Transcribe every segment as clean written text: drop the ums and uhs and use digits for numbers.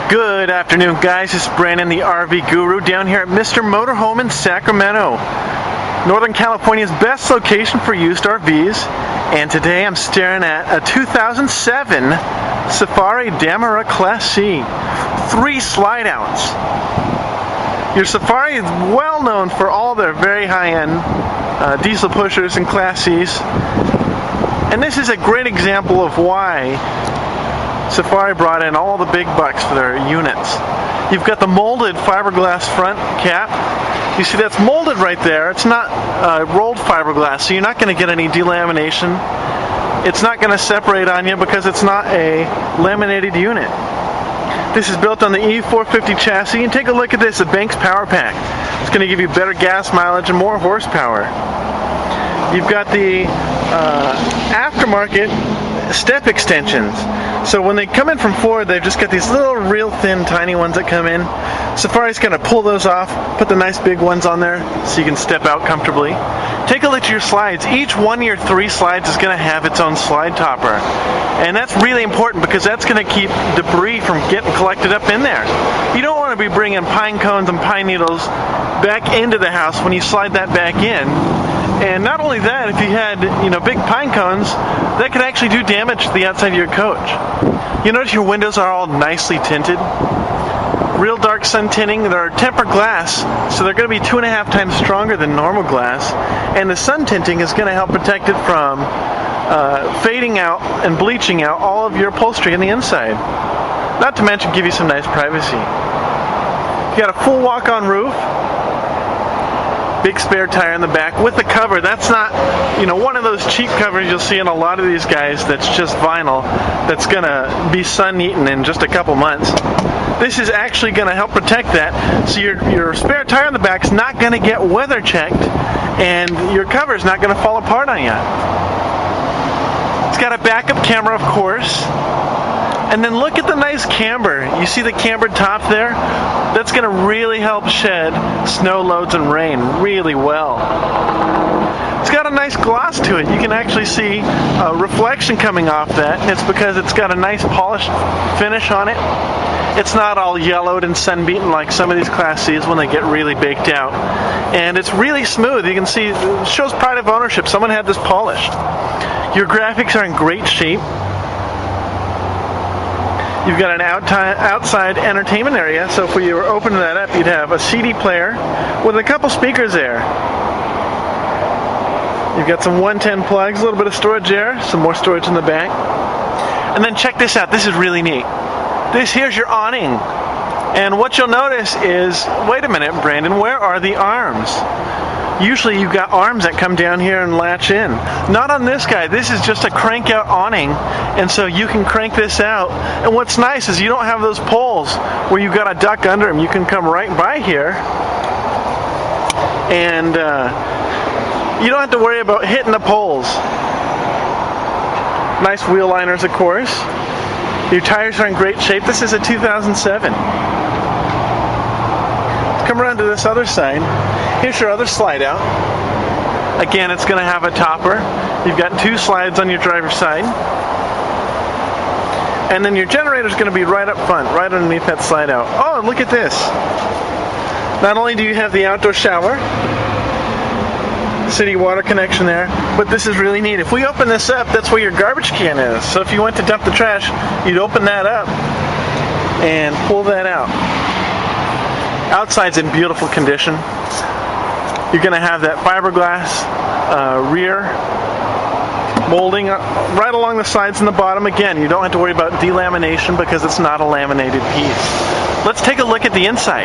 Good afternoon, guys. It's Brandon, the RV Guru, down here at Mr. Motorhome in Sacramento, Northern California's best location for used RVs. And today I'm staring at a 2007 Safari Damara Class C, 3 slide outs. Your Safari is well known for all their very high-end diesel pushers and Class Cs, and this is a great example of why Safari brought in all the big bucks for their units. You've got the molded fiberglass front cap. You see that's molded right there. It's not rolled fiberglass, so you're not going to get any delamination. It's not going to separate on you because it's not a laminated unit. This is built on the E450 chassis, and take a look at this, the Banks Power Pack. It's going to give you better gas mileage and more horsepower. You've got the aftermarket step extensions. So when they come in from Ford, they've just got these little real thin tiny ones that come in. Safari's going to pull those off, put the nice big ones on there so you can step out comfortably. Take a look at your slides. Each one of your 3 slides is going to have its own slide topper. And that's really important because that's going to keep debris from getting collected up in there. You don't want to be bringing pine cones and pine needles back into the house when you slide that back in. And not only that, if you had, big pine cones, that could actually do damage to the outside of your coach. You notice your windows are all nicely tinted. Real dark sun tinting. They're tempered glass, so they're going to be 2.5 times stronger than normal glass. And the sun tinting is going to help protect it from fading out and bleaching out all of your upholstery on the inside. Not to mention give you some nice privacy. You got a full walk-on roof. Big spare tire in the back with the cover. That's not, one of those cheap covers you'll see in a lot of these guys that's just vinyl that's going to be sun-eaten in just a couple months. This is actually going to help protect that, so your spare tire in the back is not going to get weather checked and your cover is not going to fall apart on you. It's got a backup camera, of course. And then look at the nice camber. You see the cambered top there? That's going to really help shed snow loads and rain really well. It's got a nice gloss to it. You can actually see a reflection coming off that. It's because it's got a nice polished finish on it. It's not all yellowed and sun-beaten like some of these Class Cs when they get really baked out. And it's really smooth. You can see it shows pride of ownership. Someone had this polished. Your graphics are in great shape. You've got an outside entertainment area, so if you were opening that up, you'd have a CD player with a couple speakers there. You've got some 110 plugs, a little bit of storage there, some more storage in the back. And then check this out, this is really neat. Here's your awning. And what you'll notice is, wait a minute, Brandon, where are the arms? Usually you've got arms that come down here and latch in. Not on this guy. This is just a crank out awning, and so you can crank this out. And what's nice is you don't have those poles where you've got to duck under them. You can come right by here, and you don't have to worry about hitting the poles. Nice wheel liners, of course. Your tires are in great shape. This is a 2007. Let's come around to this other side. Here's your other slide out. Again, it's going to have a topper. You've got 2 slides on your driver's side. And then your generator is going to be right up front, right underneath that slide out. Oh, and look at this. Not only do you have the outdoor shower, city water connection there, but this is really neat. If we open this up, that's where your garbage can is. So if you went to dump the trash, you'd open that up and pull that out. Outside's in beautiful condition. You're going to have that fiberglass rear molding right along the sides and the bottom. Again, you don't have to worry about delamination because it's not a laminated piece. Let's take a look at the inside.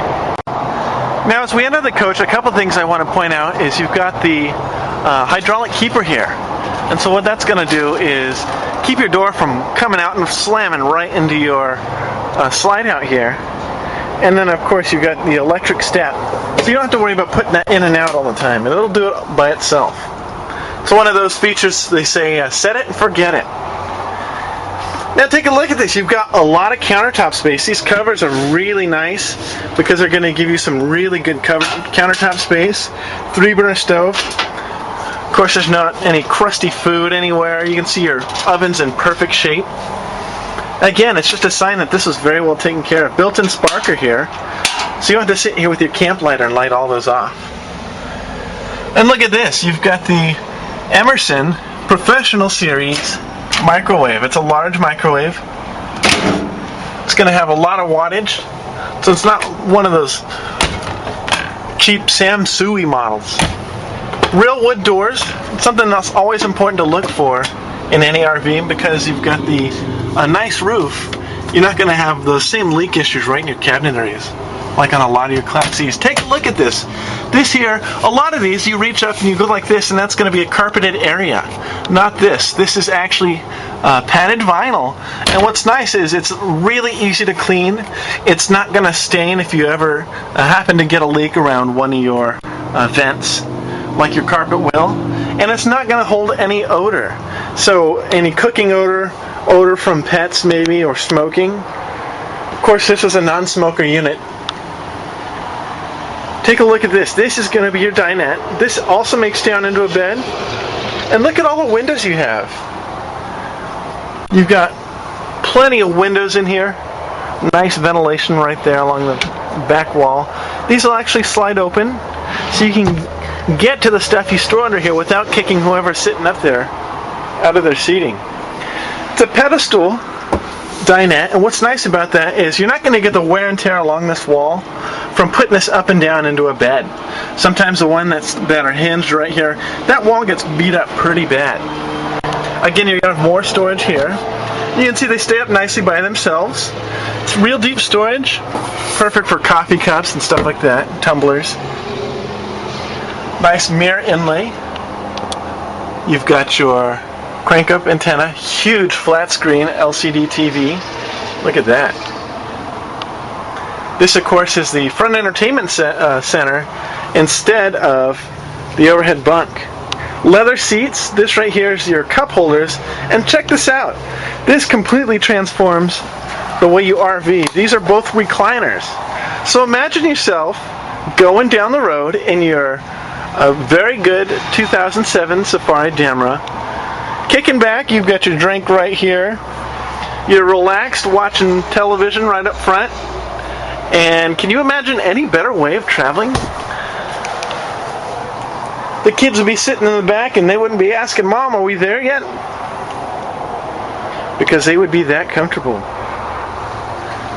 Now, as we enter the coach, a couple things I want to point out is you've got the hydraulic keeper here. And so what that's going to do is keep your door from coming out and slamming right into your slide out here. And then, of course, you've got the electric step. So you don't have to worry about putting that in and out all the time. It'll do it by itself. So one of those features, they say, set it and forget it. Now take a look at this. You've got a lot of countertop space. These covers are really nice because they're going to give you some really good countertop space. 3-burner stove. Of course, there's not any crusty food anywhere. You can see your oven's in perfect shape. Again, it's just a sign that this was very well taken care of. Built-in sparker here, so you don't have to sit here with your camp lighter and light all those off. And look at this, you've got the Emerson Professional Series microwave. It's a large microwave. It's going to have a lot of wattage, so it's not one of those cheap Samsui models. Real wood doors, something that's always important to look for in any RV, because you've got a nice roof. You're not going to have those same leak issues right in your cabinet areas, like on a lot of your Class C's. Take a look at this. This here, a lot of these, you reach up and you go like this, and that's going to be a carpeted area. Not this. This is actually padded vinyl. And what's nice is it's really easy to clean. It's not going to stain if you ever happen to get a leak around one of your vents, like your carpet will. And it's not going to hold any odor. So any cooking odor from pets maybe, or smoking. Of course, this is a non-smoker unit. Take a look at this. This is going to be your dinette. This also makes down into a bed. And look at all the windows you have. You've got plenty of windows in here. Nice ventilation right there along the back wall. These will actually slide open, so you can get to the stuff you store under here without kicking whoever's sitting up there out of their seating. It's a pedestal dinette, and what's nice about that is you're not going to get the wear and tear along this wall from putting this up and down into a bed. Sometimes the one that are hinged right here, that wall gets beat up pretty bad. Again, you're going to have more storage here. You can see they stay up nicely by themselves. It's real deep storage, perfect for coffee cups and stuff like that, tumblers. Nice mirror inlay. You've got your crank-up antenna, huge flat screen LCD TV. Look at that. This, of course, is the front entertainment center instead of the overhead bunk. Leather seats. This right here is your cup holders. And check this out. This completely transforms the way you RV. These are both recliners. So imagine yourself going down the road in your very good 2007 Safari Damara. Kicking back, you've got your drink right here. You're relaxed watching television right up front. And can you imagine any better way of traveling? The kids would be sitting in the back and they wouldn't be asking, "Mom, are we there yet?" Because they would be that comfortable.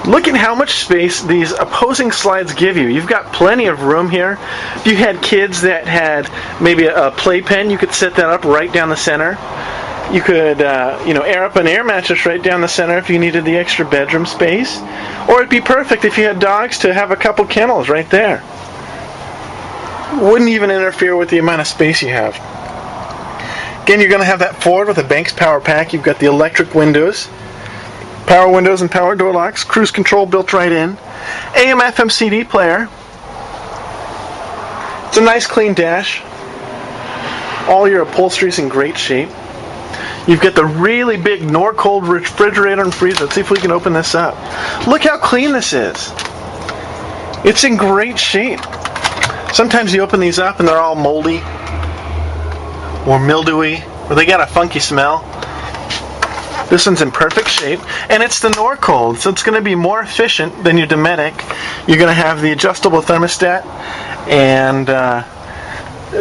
Look at how much space these opposing slides give you. You've got plenty of room here. If you had kids that had maybe a playpen, you could set that up right down the center. You could, air up an air mattress right down the center if you needed the extra bedroom space. Or it'd be perfect if you had dogs to have a couple kennels right there. Wouldn't even interfere with the amount of space you have. Again, you're going to have that Ford with a Banks power pack. You've got the electric windows, power windows and power door locks, cruise control built right in, AM FM CD player. It's a nice clean dash. All your upholstery's in great shape. You've got the really big Norcold refrigerator and freezer. Let's see if we can open this up. Look how clean this is. It's in great shape. Sometimes you open these up and they're all moldy or mildewy, or they got a funky smell. This one's in perfect shape, and it's the Norcold, so it's going to be more efficient than your Dometic. You're going to have the adjustable thermostat, and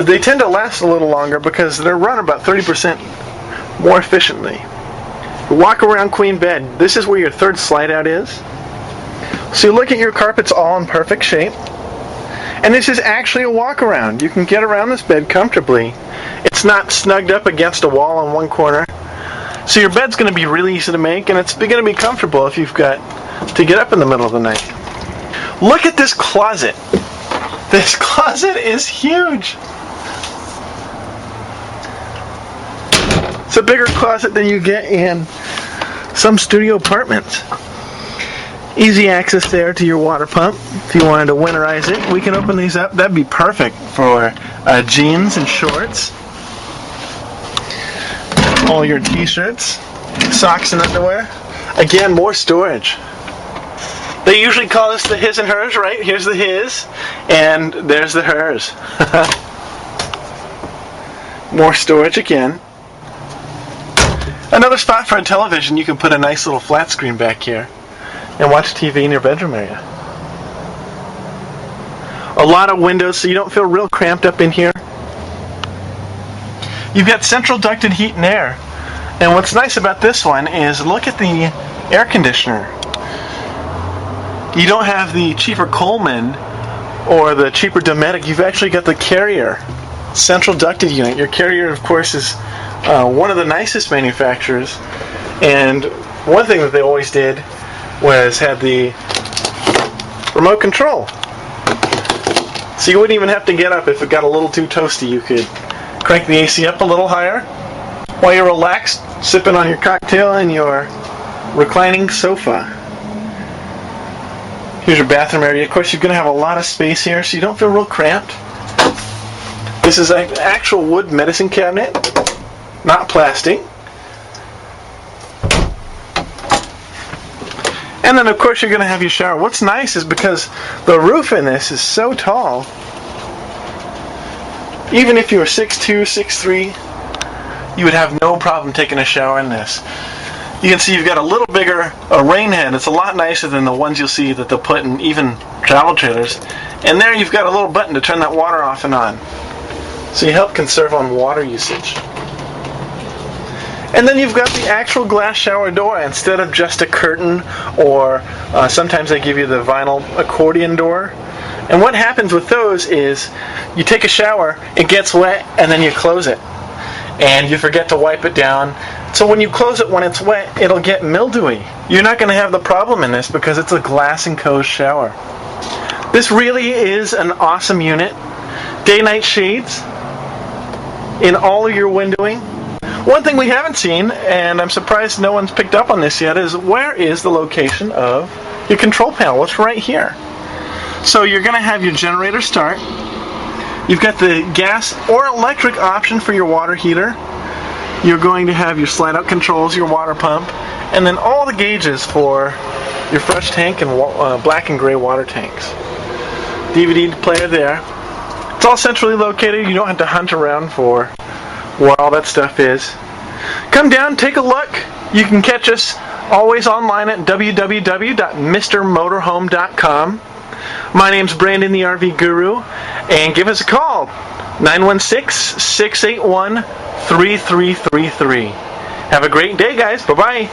they tend to last a little longer because they're run about 30% more efficiently. Walk around queen bed. This is where your third slide out is. So you look at your carpets all in perfect shape. And this is actually a walk around. You can get around this bed comfortably. It's not snugged up against a wall in one corner. So your bed's going to be really easy to make, and it's going to be comfortable if you've got to get up in the middle of the night. Look at this closet. This closet is huge. It's a bigger closet than you get in some studio apartments. Easy access there to your water pump. If you wanted to winterize it, we can open these up. That'd be perfect for jeans and shorts. All your t-shirts, socks and underwear. Again, more storage. They usually call this the his and hers, right? Here's the his, and there's the hers. More storage again. Another spot for a television, you can put a nice little flat screen back here and watch TV in your bedroom area. A lot of windows so you don't feel real cramped up in here. You've got central ducted heat and air. And what's nice about this one is look at the air conditioner. You don't have the cheaper Coleman or the cheaper Dometic. You've actually got the Carrier central ducted unit. Your Carrier, of course, is one of the nicest manufacturers. And one thing that they always did was had the remote control. So you wouldn't even have to get up if it got a little too toasty. You could crank the AC up a little higher while you're relaxed, sipping on your cocktail in your reclining sofa. Here's your bathroom area. Of course, you're going to have a lot of space here, so you don't feel real cramped. This is an actual wood medicine cabinet, not plastic. And then, of course, you're going to have your shower. What's nice is because the roof in this is so tall, even if you were 6'2", 6'3", you would have no problem taking a shower in this. You can see you've got a little bigger rain head. It's a lot nicer than the ones you'll see that they'll put in even travel trailers. And there you've got a little button to turn that water off and on. So you help conserve on water usage. And then you've got the actual glass shower door instead of just a curtain, or sometimes they give you the vinyl accordion door. And what happens with those is you take a shower, it gets wet, and then you close it. And you forget to wipe it down. So when you close it when it's wet, it'll get mildewy. You're not going to have the problem in this because it's a glass enclosed shower. This really is an awesome unit. Day-night shades in all of your windowing. One thing we haven't seen, and I'm surprised no one's picked up on this yet, is where is the location of your control panel? It's right here. So you're going to have your generator start. You've got the gas or electric option for your water heater. You're going to have your slide-out controls, your water pump, and then all the gauges for your fresh tank and black and gray water tanks. DVD player there. It's all centrally located. You don't have to hunt around for where all that stuff is. Come down, take a look. You can catch us always online at www.mrmotorhome.com. My name's Brandon, the RV Guru, and give us a call, 916-681-3333. Have a great day, guys. Bye-bye.